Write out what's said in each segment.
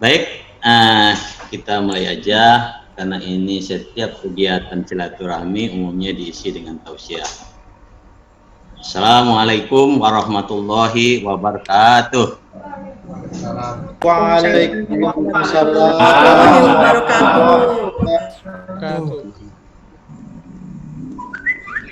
Baik, kita mulai aja karena ini setiap kegiatan silaturahmi umumnya diisi dengan tausiah. Assalamualaikum warahmatullahi wabarakatuh. Waalaikumsalam warahmatullahi wabarakatuh.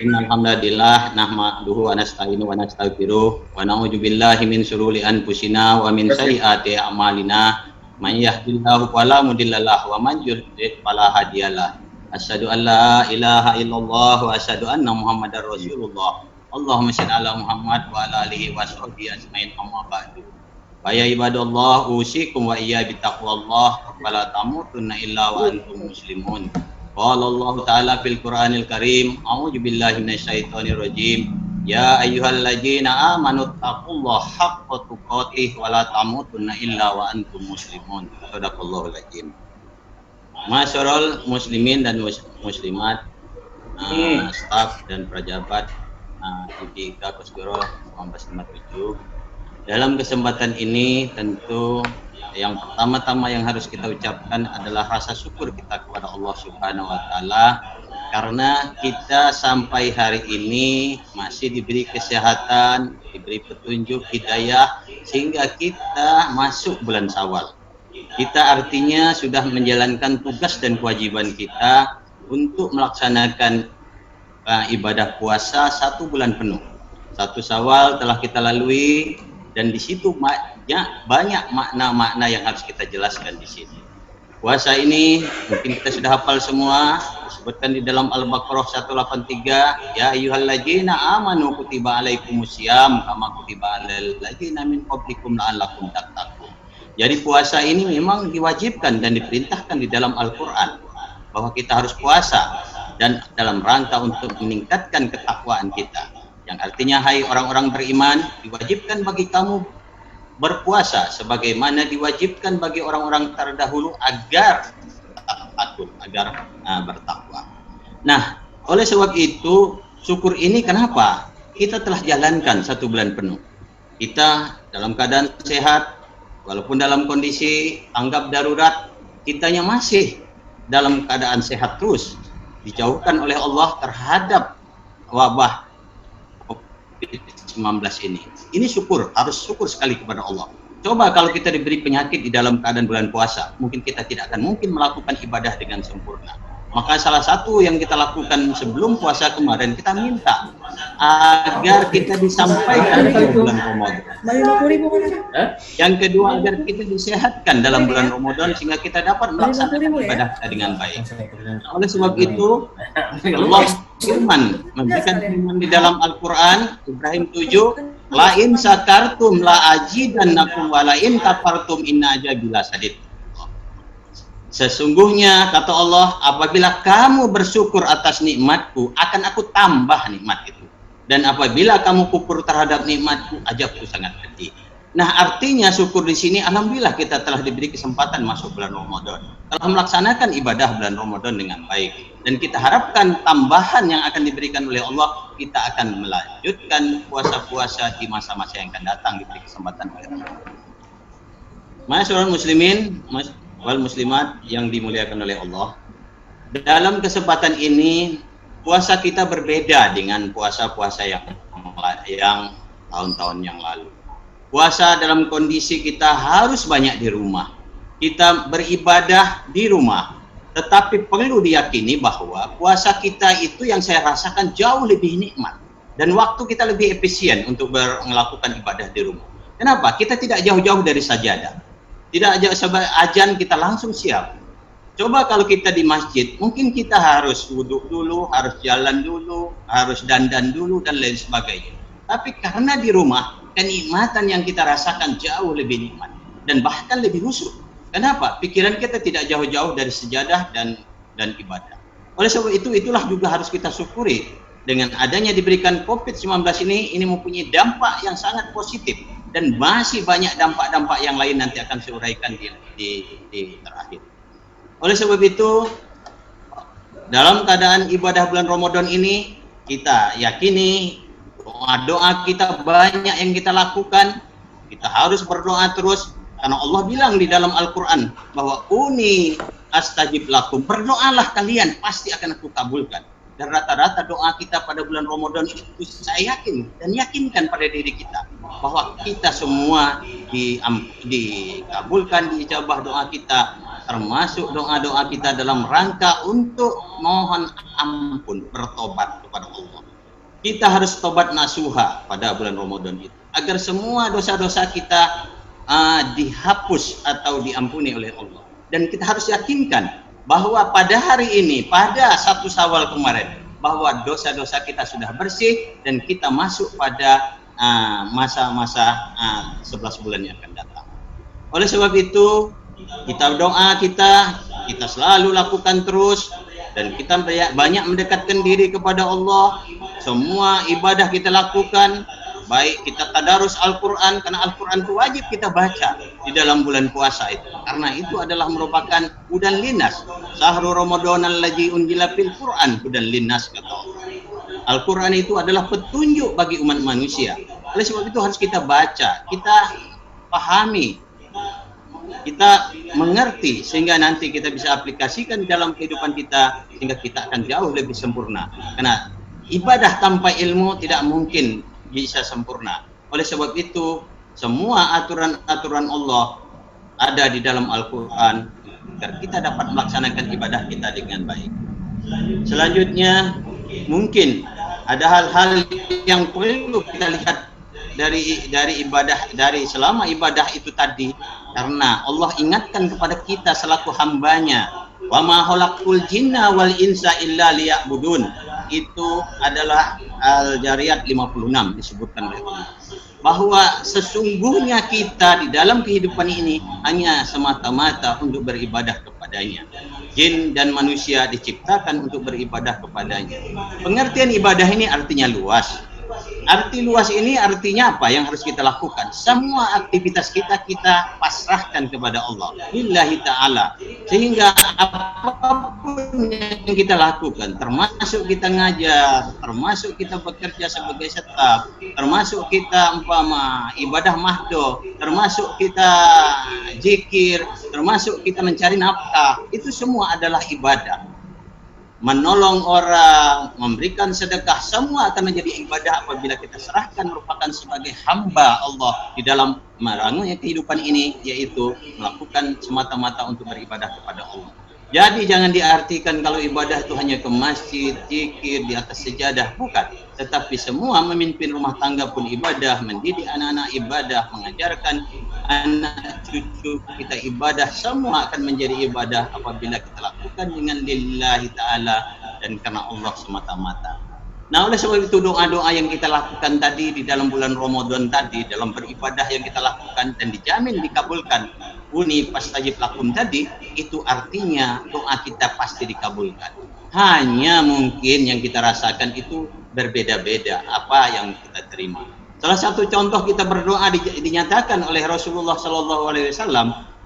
Alhamdulillah nahmaduhu wa nasta'inu wa nastaghfiruh wa na'udzu billahi min syururi anfusina wa min sayyiati a'malina may yahdihillahu fala mudhillalah wa man yudhlil fala hadiyalah. Asyhadu an la ilaha illallah wa asyhadu anna Muhammadar Rasulullah. Allahumma shalli ala Muhammad wa ala alihi wa sahbihi ajmain, amma ba'du. Fa ya ibadallah usikum wa iyya bi taqwallah wa la tamutunna illa wa antum muslimun. Qala Allah Ta'ala fil Qur'anil Karim, a'udzu billahi minasyaitonir rajim. Ya ayyuhalladzina amanu taqullaha haqqa tuqatih wa la tamutunna illa wa antum muslimun. Shadaqallahul azim. Masyarul muslimin dan muslimat, staf dan pejabat IPK Koskoro 1957. Dalam kesempatan ini tentu yang pertama-tama yang harus kita ucapkan adalah rasa syukur kita kepada Allah Subhanahu wa Ta'ala karena kita sampai hari ini masih diberi kesehatan, diberi petunjuk hidayah sehingga kita masuk bulan Syawal. Kita artinya sudah menjalankan tugas dan kewajiban kita untuk melaksanakan ibadah puasa 1 bulan penuh. 1 Syawal telah kita lalui dan di situ banyak makna-makna yang harus kita jelaskan di sini. Puasa ini mungkin kita sudah hafal semua, disebutkan di dalam Al-Baqarah 183, ya ayyuhalladzina amanu kutiba alaikumusiyam kama kutiba alal ladzina min qablikum la'allakum tattaqun. Jadi puasa ini memang diwajibkan dan diperintahkan di dalam Al-Qur'an bahwa kita harus puasa dan dalam rangka untuk meningkatkan ketakwaan kita. Yang artinya, hai orang-orang beriman, diwajibkan bagi kamu berpuasa sebagaimana diwajibkan bagi orang-orang terdahulu agar takut, agar bertakwa. Nah, oleh sebab itu, syukur ini kenapa? Kita telah jalankan 1 bulan penuh. Kita dalam keadaan sehat, walaupun dalam kondisi tanggap darurat, kitanya masih dalam keadaan sehat terus, dijauhkan oleh Allah terhadap wabah COVID-19 ini. Ini syukur, harus syukur sekali kepada Allah. Coba kalau kita diberi penyakit di dalam keadaan bulan puasa, mungkin kita tidak akan mungkin melakukan ibadah dengan sempurna. Maka salah satu yang kita lakukan sebelum puasa kemarin, kita minta agar kita disampaikan di bulan Ramadan. Yang kedua, agar kita disehatkan dalam bulan Ramadan sehingga kita dapat melaksanakan ibadah dengan baik. Oleh sebab itu, Allah firman, memberikan firman di dalam Al-Quran, Ibrahim 7, la in sakartum la azidannakum wa la in kafartum inna azabi lasadid. Sesungguhnya kata Allah, apabila kamu bersyukur atas nikmatku, akan aku tambah nikmat itu. Dan apabila kamu kufur terhadap nikmatku, azabku sangat pedih. Nah, artinya syukur di sini, alhamdulillah kita telah diberi kesempatan masuk bulan Ramadan, telah melaksanakan ibadah bulan Ramadan dengan baik. Dan kita harapkan tambahan yang akan diberikan oleh Allah, kita akan melanjutkan puasa-puasa di masa-masa yang akan datang, diberi kesempatan oleh Allah. Masyaallah muslimin wal muslimat yang dimuliakan oleh Allah. Dalam kesempatan ini, puasa kita berbeda dengan puasa-puasa yang tahun-tahun yang lalu. Puasa dalam kondisi kita harus banyak di rumah. Kita beribadah di rumah. Tetapi perlu diyakini bahwa puasa kita itu yang saya rasakan jauh lebih nikmat. Dan waktu kita lebih efisien untuk melakukan ibadah di rumah. Kenapa? Kita tidak jauh-jauh dari sajadah. Tidak jauh ajan kita langsung siap. Coba kalau kita di masjid, mungkin kita harus wudhu dulu, harus jalan dulu, harus dandan dulu, dan lain sebagainya. Tapi karena di rumah, kenikmatan yang kita rasakan jauh lebih nikmat dan bahkan lebih khusyuk. Kenapa? Pikiran kita tidak jauh-jauh dari sejadah dan ibadah. Oleh sebab itu, itulah juga harus kita syukuri. Dengan adanya diberikan COVID-19 ini mempunyai dampak yang sangat positif. Dan masih banyak dampak-dampak yang lain nanti akan saya uraikan di terakhir. Oleh sebab itu, dalam keadaan ibadah bulan Ramadan ini, kita yakini doa-doa kita banyak yang kita lakukan. Kita harus berdoa terus Karena Allah bilang di dalam Al-Quran bahwa uni astajib lakum, berdoalah kalian, pasti akan aku kabulkan. Dan rata-rata doa kita pada bulan Ramadan itu saya yakin dan yakinkan pada diri kita bahwa kita semua dikabulkan, diijabah doa kita, termasuk doa-doa kita dalam rangka untuk mohon ampun, bertobat kepada Allah. Kita harus tobat nasuha pada bulan Ramadan itu agar semua dosa-dosa kita dihapus atau diampuni oleh Allah. Dan kita harus yakinkan bahwa pada hari ini, pada 1 Syawal kemarin, bahwa dosa-dosa kita sudah bersih dan kita masuk pada masa-masa 11 bulan yang akan datang. Oleh sebab itu, kita doa kita selalu lakukan terus, dan kita banyak mendekatkan diri kepada Allah. Semua ibadah kita lakukan, baik kita tadarus Al-Quran, karena Al-Quran itu wajib kita baca di dalam bulan puasa itu, karena itu adalah merupakan hudan linnas. Syahrul Ramadan allazi unzila fil Quran hudan linnas, kata Allah. Al-Quran itu adalah petunjuk bagi umat manusia. Oleh sebab itu harus kita baca, kita pahami, kita mengerti, sehingga nanti kita bisa aplikasikan dalam kehidupan kita, sehingga kita akan jauh lebih sempurna. Karena ibadah tanpa ilmu tidak mungkin bisa sempurna. Oleh sebab itu, semua aturan-aturan Allah ada di dalam Al-Quran agar kita dapat melaksanakan ibadah kita dengan baik. Selanjutnya, mungkin ada hal-hal yang perlu kita lihat dari ibadah, dari selama ibadah itu tadi, karena Allah ingatkan kepada kita selaku hambanya, wa ma khalaqtul jinna wal insa illa liya'budun. Itu adalah Al-Jariyat 56 disebutkan oleh Allah, bahwa sesungguhnya kita di dalam kehidupan ini hanya semata-mata untuk beribadah kepadanya. Jin dan manusia diciptakan untuk beribadah kepadanya. Pengertian ibadah ini artinya luas. Arti luas ini artinya apa yang harus kita lakukan? Semua aktivitas kita pasrahkan kepada Allah, lillahi ta'ala. Sehingga apapun yang kita lakukan, termasuk kita ngajar, termasuk kita bekerja sebagai staf, termasuk kita ibadah mahdoh, termasuk kita zikir, termasuk kita mencari nafkah, itu semua adalah ibadah. Menolong orang, memberikan sedekah, semua akan menjadi ibadah apabila kita serahkan merupakan sebagai hamba Allah di dalam merangkulnya kehidupan ini, yaitu melakukan semata-mata untuk beribadah kepada Allah. Jadi jangan diartikan kalau ibadah itu hanya ke masjid, zikir di atas sejadah, bukan. Tetapi semua memimpin rumah tangga pun ibadah, mendidik anak-anak ibadah, mengajarkan anak cucu kita ibadah, semua akan menjadi ibadah apabila kita lakukan dengan lillahi ta'ala dan karena Allah semata-mata. Nah, oleh sebab itu doa-doa yang kita lakukan tadi di dalam bulan Ramadan tadi, dalam beribadah yang kita lakukan dan dijamin dikabulkan, uni pastajib lakum tadi, itu artinya doa kita pasti dikabulkan. Hanya mungkin yang kita rasakan itu berbeda-beda apa yang kita terima. Salah satu contoh kita berdoa dinyatakan oleh Rasulullah SAW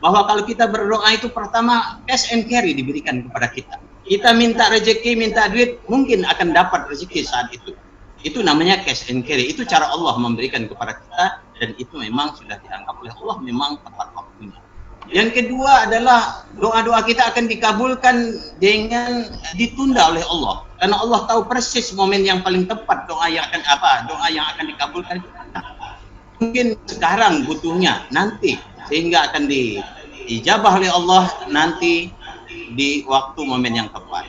bahwa kalau kita berdoa itu pertama cash and carry diberikan kepada kita. Kita minta rezeki, minta duit, mungkin akan dapat rezeki saat itu. Itu namanya cash and carry. Itu cara Allah memberikan kepada kita, dan itu memang sudah dianggap oleh Allah memang tepat waktunya. Yang kedua adalah doa-doa kita akan dikabulkan dengan ditunda oleh Allah. Karena Allah tahu persis momen yang paling tepat doa yang akan dikabulkan. Mungkin sekarang butuhnya, nanti, sehingga akan diijabah oleh Allah nanti di waktu momen yang tepat.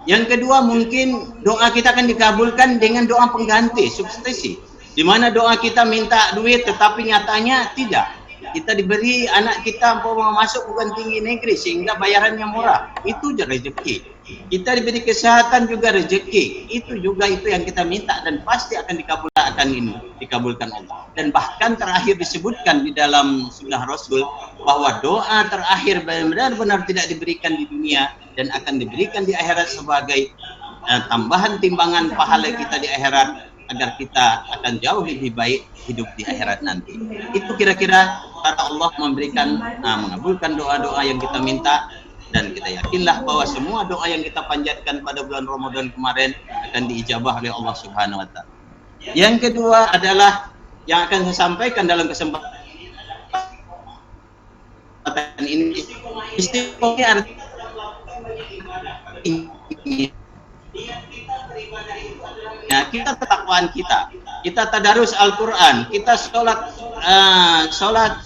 Yang kedua, mungkin doa kita akan dikabulkan dengan doa pengganti, substitusi, di mana doa kita minta duit tetapi nyatanya tidak. Kita diberi anak kita mau masuk bukan tinggi negeri sehingga bayarannya murah, itu rezeki. Kita diberi kesehatan juga rezeki, itu yang kita minta dan pasti akan dikabulkan Allah. Dan bahkan terakhir disebutkan di dalam sunnah Rasul bahwa doa terakhir benar-benar tidak diberikan di dunia dan akan diberikan di akhirat sebagai tambahan timbangan pahala kita di akhirat, agar kita akan jauh lebih baik hidup di akhirat nanti. Itu kira-kira cara Allah mengabulkan doa-doa yang kita minta, dan kita yakinlah bahwa semua doa yang kita panjatkan pada bulan Ramadan kemarin akan diijabah oleh Allah Subhanahu wa taala. Yang kedua adalah yang akan saya sampaikan dalam kesempatan kesempatan ini istiqomah ya, kita ketakwaan kita tadarus Al-Quran, kita sholat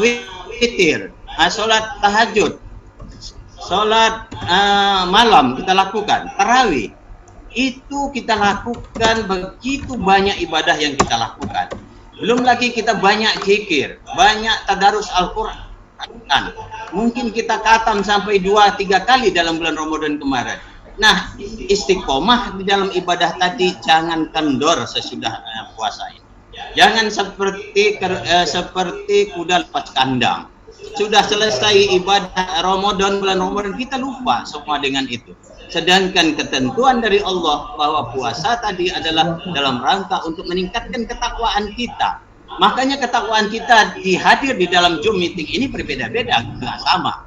witir, sholat tahajud, sholat malam kita lakukan, tarawih itu kita lakukan, begitu banyak ibadah yang kita lakukan. Belum lagi kita banyak zikir, banyak tadarus Al-Quran. Mungkin kita khatam sampai 2-3 kali dalam bulan Ramadan kemarin. Nah, istiqomah di dalam ibadah tadi jangan kendor sesudah puasa ini. Jangan seperti kuda lepas kandang. Sudah selesai ibadah Ramadan, bulan Ramadan, kita lupa semua dengan itu. Sedangkan ketentuan dari Allah bahwa puasa tadi adalah dalam rangka untuk meningkatkan ketakwaan kita. Makanya ketakwaan kita dihadir di dalam Zoom meeting ini berbeda-beda, nggak sama.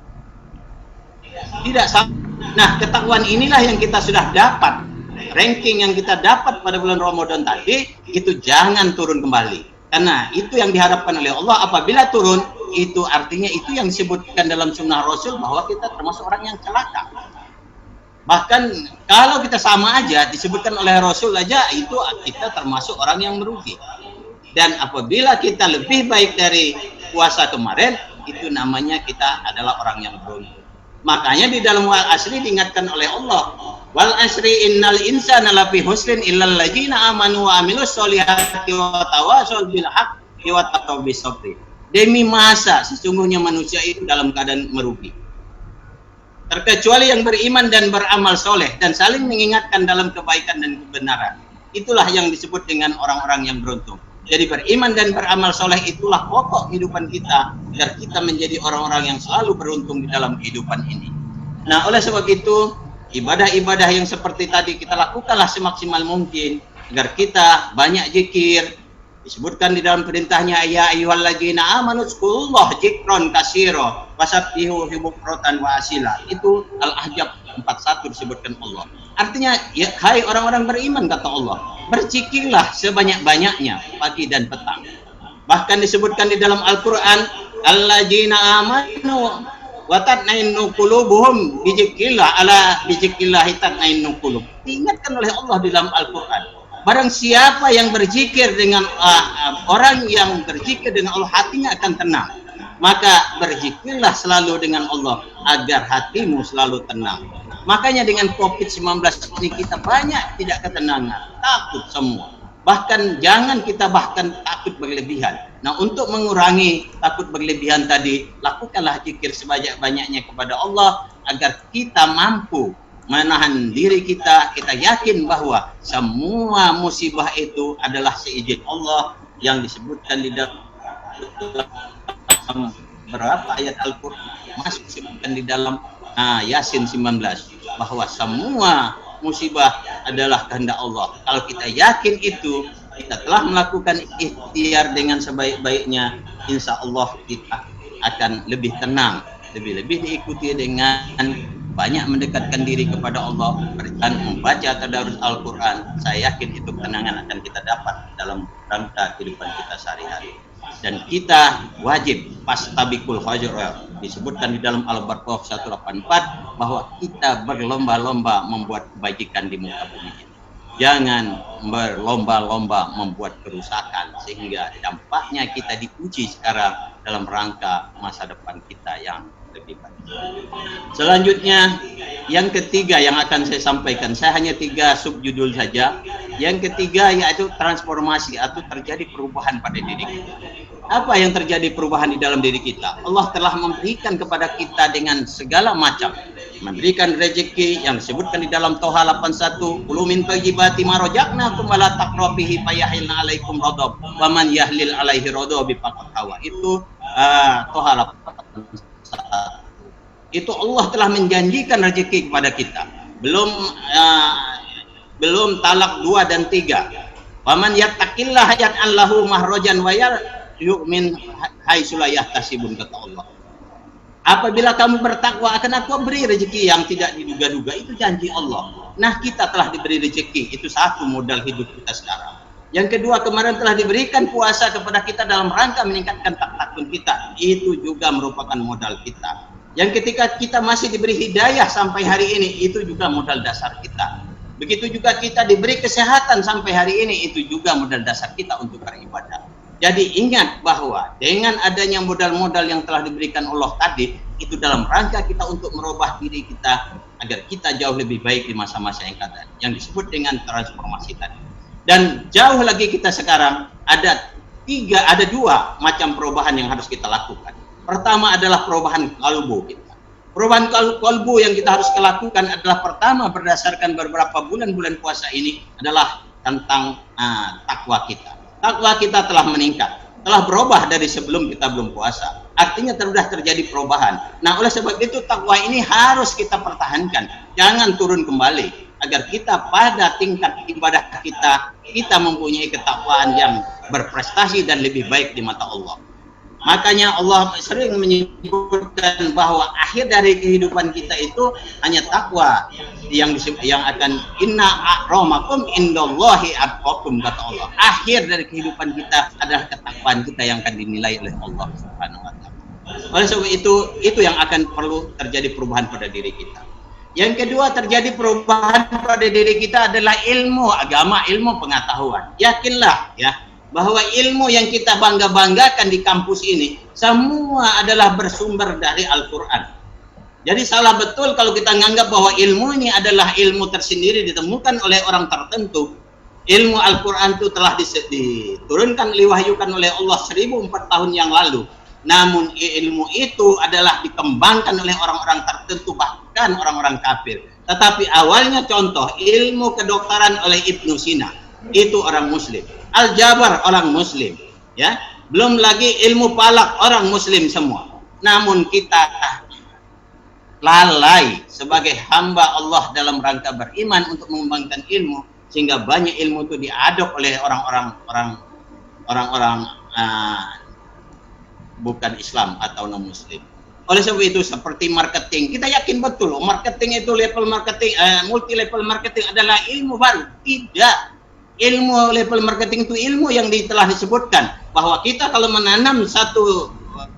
Tidak sama. Nah, ketakwaan inilah yang kita sudah dapat. Ranking yang kita dapat pada bulan Ramadan tadi, itu jangan turun kembali. Karena itu yang diharapkan oleh Allah. Apabila turun, itu artinya itu yang disebutkan dalam sunnah Rasul bahwa kita termasuk orang yang celaka. Bahkan kalau kita sama aja disebutkan oleh Rasul aja, itu kita termasuk orang yang merugi. Dan apabila kita lebih baik dari puasa kemarin, itu namanya kita adalah orang yang beruntung. Makanya di dalam wal asri diingatkan oleh Allah, wal asri innal insana lafi husrin illal ladzina amanu wa amilus solihati wa tawassaw bil haqqi wa taqaw bis sabri. Demi masa sesungguhnya manusia itu dalam keadaan merugi, terkecuali yang beriman dan beramal soleh dan saling mengingatkan dalam kebaikan dan kebenaran. Itulah yang disebut dengan orang-orang yang beruntung. Jadi beriman dan beramal soleh itulah pokok kehidupan kita, agar kita menjadi orang-orang yang selalu beruntung di dalam kehidupan ini. Nah, oleh sebab itu, ibadah-ibadah yang seperti tadi kita lakukanlah semaksimal mungkin, agar kita banyak zikir. Disebutkan di dalam perintahnya, ya ayyuhalladzina amanu dzkurullah dzikran katsira wasabbihu bukratan wa asila. Itu Al-Ahzab 41 disebutkan Allah. Artinya, ya, hai orang-orang beriman, kata Allah, berzikirlah sebanyak-banyaknya pagi dan petang. Bahkan disebutkan di dalam Al-Quran, alladzina amanu wa tatmainnu qulubuhum bizikrillah ala bizikrillah tatmainnu qulub. Diingatkan oleh Allah di dalam Al-Quran, barang siapa yang berzikir dengan orang yang berzikir dengan Allah, hatinya akan tenang. Maka berzikirlah selalu dengan Allah agar hatimu selalu tenang. Makanya dengan COVID-19 ini kita banyak tidak ketenangan, takut semua. Bahkan jangan kita takut berlebihan. Nah, untuk mengurangi takut berlebihan tadi, lakukanlah zikir sebanyak-banyaknya kepada Allah agar kita mampu menahan diri kita. Kita yakin bahwa semua musibah itu adalah seizin Allah yang disebutkan di dalam berapa ayat Al-Quran, masuk disebutkan di dalam Yasin 19, bahwa semua musibah adalah kehendak Allah. Kalau kita yakin itu, kita telah melakukan ikhtiar dengan sebaik-baiknya, insya Allah kita akan lebih tenang, lebih diikuti dengan banyak mendekatkan diri kepada Allah dan membaca tadarus Al-Quran. Saya yakin itu ketenangan akan kita dapat dalam rangka kehidupan kita sehari-hari. Dan kita wajib fastabiqul khairat, disebutkan di dalam Al-Baqarah 184 bahwa kita berlomba-lomba membuat kebajikan di muka bumi ini. Jangan berlomba-lomba membuat kerusakan, sehingga dampaknya kita diuji sekarang dalam rangka masa depan kita yang lebih baik. Selanjutnya, yang ketiga yang akan saya sampaikan, saya hanya 3 subjudul saja. Yang ketiga yaitu transformasi atau terjadi perubahan pada diri kita. Apa yang terjadi perubahan di dalam diri kita? Allah telah memberikan kepada kita dengan segala macam, memberikan rezeki yang disebutkan di dalam Toha 81, "Kulu min thayyibati ma razaqnakum wa la taqrabihi fayahilna 'alaikum ghadab wa man yahlil 'alaihi ghadab faqad hawa." Itu Toha 81. Itu Allah telah menjanjikan rezeki kepada kita. Belum talak 2 dan 3. Wa man yattaqillaha yaj'al lahu mahrajan wa yu'min haitsu la yahtasibun, kata Allah. Apabila kamu bertakwa, akan aku beri rezeki yang tidak diduga-duga. Itu janji Allah. Nah, kita telah diberi rezeki. Itu satu modal hidup kita sekarang. Yang kedua, kemarin telah diberikan puasa kepada kita dalam rangka meningkatkan takwa kita. Itu juga merupakan modal kita. Yang ketika kita masih diberi hidayah sampai hari ini, itu juga modal dasar kita. Begitu juga kita diberi kesehatan sampai hari ini, itu juga modal dasar kita untuk beribadah. Jadi ingat bahwa dengan adanya modal-modal yang telah diberikan Allah tadi, itu dalam rangka kita untuk merubah diri kita agar kita jauh lebih baik di masa-masa yang akan datang, yang disebut dengan transformasi tadi. Dan jauh lagi kita sekarang ada dua macam perubahan yang harus kita lakukan. Pertama adalah perubahan kalbu kita. Perubahan kalbu yang kita harus lakukan adalah pertama berdasarkan beberapa bulan-bulan puasa ini adalah tentang takwa kita. Takwa kita telah meningkat, telah berubah dari sebelum kita belum puasa. Artinya sudah terjadi perubahan. Nah, oleh sebab itu takwa ini harus kita pertahankan, jangan turun kembali, agar kita pada tingkat ibadah kita mempunyai ketakwaan yang berprestasi dan lebih baik di mata Allah. Makanya Allah sering menyebutkan bahwa akhir dari kehidupan kita itu hanya takwa yang akan inna akramakum indallahi atqakum, kata Allah. Akhir dari kehidupan kita adalah ketakwaan kita yang akan dinilai oleh Allah Subhanahu wa taala. Oleh sebab itu yang akan perlu terjadi perubahan pada diri kita. Yang kedua, terjadi perubahan pada diri kita adalah ilmu agama, ilmu pengetahuan. Yakinlah ya bahwa ilmu yang kita bangga-banggakan di kampus ini semua adalah bersumber dari Al-Quran. Jadi salah betul kalau kita menganggap bahwa ilmu ini adalah ilmu tersendiri ditemukan oleh orang tertentu. Ilmu Al-Quran itu telah diturunkan, diwahyukan oleh Allah 1004 tahun yang lalu. Namun ilmu itu adalah dikembangkan oleh orang-orang tertentu, bahkan orang-orang kafir. Tetapi awalnya contoh ilmu kedokteran oleh Ibnu Sina, itu orang muslim. Aljabar orang muslim, ya. Belum lagi ilmu falak orang muslim semua. Namun kita lalai sebagai hamba Allah dalam rangka beriman untuk mengembangkan ilmu, sehingga banyak ilmu itu diadop oleh orang-orang bukan Islam atau non muslim. Oleh sebab itu seperti marketing, kita yakin betul marketing itu level marketing, multi level marketing adalah ilmu baru. Tidak. Ilmu level marketing itu ilmu yang telah disebutkan bahwa kita kalau menanam satu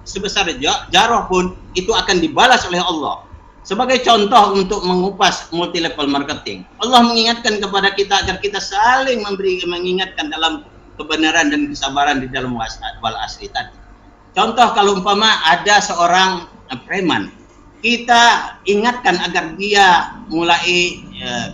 sebesar jarah pun itu akan dibalas oleh Allah. Sebagai contoh untuk mengupas multi level marketing, Allah mengingatkan kepada kita agar kita saling mengingatkan dalam kebenaran dan kesabaran di dalam wal asri tadi. Contoh kalau umpama ada seorang preman, kita ingatkan agar dia mulai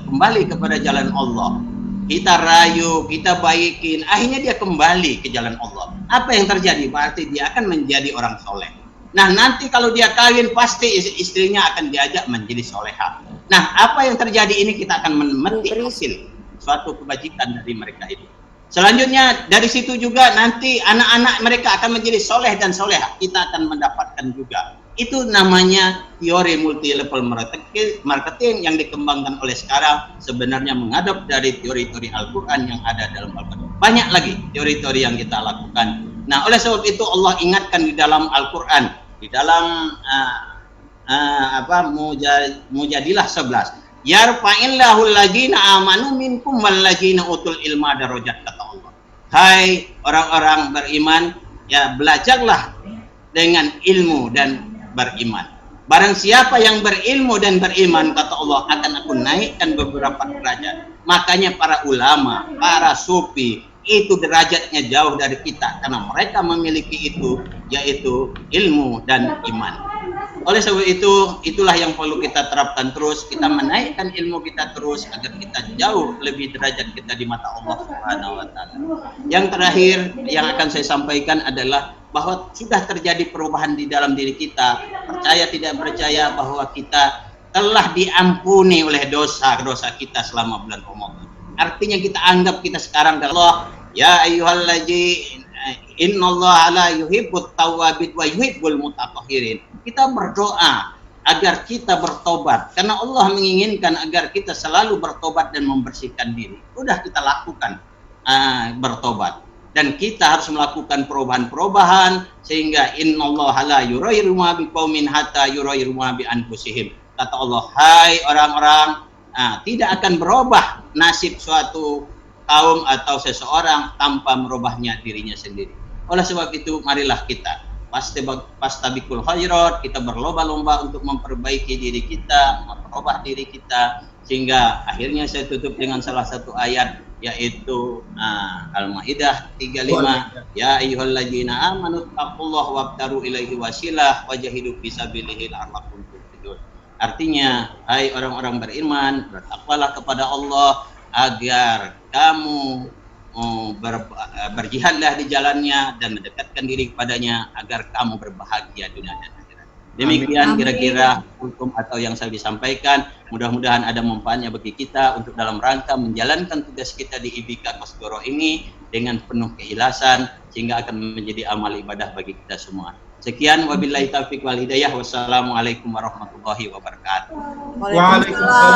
kembali kepada jalan Allah. Kita rayu, kita baikin, akhirnya dia kembali ke jalan Allah. Apa yang terjadi? Berarti dia akan menjadi orang soleh. Nah, nanti kalau dia kawin, pasti istrinya akan diajak menjadi soleha. Nah, apa yang terjadi ini kita akan memetik hasil suatu kebajikan dari mereka itu. Selanjutnya, dari situ juga nanti anak-anak mereka akan menjadi soleh dan soleha. Kita akan mendapatkan juga. Itu namanya teori multi level marketing yang dikembangkan oleh sekarang, sebenarnya mengadop dari teori-teori Al-Quran yang ada dalam Al-Quran. Banyak lagi teori-teori yang kita lakukan. Nah, oleh sebab itu Allah ingatkan di dalam Al-Quran, di dalam Mujadilah 11, yarfa'illahu alladzina amanu minkum walladzina utul ilma darajat, kata Allah. Hai orang-orang beriman, ya belajarlah dengan ilmu dan beriman. Barang siapa yang berilmu dan beriman, kata Allah, akan aku naikkan beberapa derajat. Makanya para ulama, para sufi, itu derajatnya jauh dari kita, karena mereka memiliki itu, yaitu ilmu dan iman. Oleh sebab itu, itulah yang perlu kita terapkan terus, kita menaikkan ilmu kita terus, agar kita jauh lebih derajat kita di mata Allah Subhanahu wa taala. Yang terakhir yang akan saya sampaikan adalah bahwa sudah terjadi perubahan di dalam diri kita, percaya tidak percaya bahwa kita telah diampuni oleh dosa-dosa kita selama bulan Ramadan. Artinya kita anggap kita sekarang Allah, ya ayyuhalladzina innallaha la yuhibbut tawwabin wa yuhibbul mutatahhirin. Kita berdoa agar kita bertobat, karena Allah menginginkan agar kita selalu bertobat dan membersihkan diri. Udah kita lakukan bertobat. Dan kita harus melakukan perubahan-perubahan sehingga innallaha la yughayyiru ma biqaumin hatta yughayyiru ma bi anfusihim. Kata Allah, hai orang-orang, tidak akan berubah nasib suatu kaum atau seseorang tanpa merubahnya dirinya sendiri. Oleh sebab itu, marilah kita pastabikul khairat, kita berlomba-lomba untuk memperbaiki diri kita, merubah diri kita, sehingga akhirnya saya tutup dengan salah satu ayat, yaitu Al-Maidah 35, ya ayyuhalladzina amanu taqullaha wabtaru ilaihi wasilah wajahidu fisabilihi la'allakum tuflihun. Artinya, hai orang-orang beriman, bertakwalah kepada Allah agar kamu berjihadlah di jalannya dan mendekatkan diri kepadanya agar kamu berbahagia dunia dan akhirat. Demikian kira-kira hukum atau yang saya disampaikan. Mudah-mudahan ada manfaatnya bagi kita untuk dalam rangka menjalankan tugas kita di IBK Kosgoro ini dengan penuh keikhlasan sehingga akan menjadi amal ibadah bagi kita semua. Sekian, wabillahi taufiq wal hidayah. Wassalamualaikum warahmatullahi wabarakatuh. Waalaikumsalam.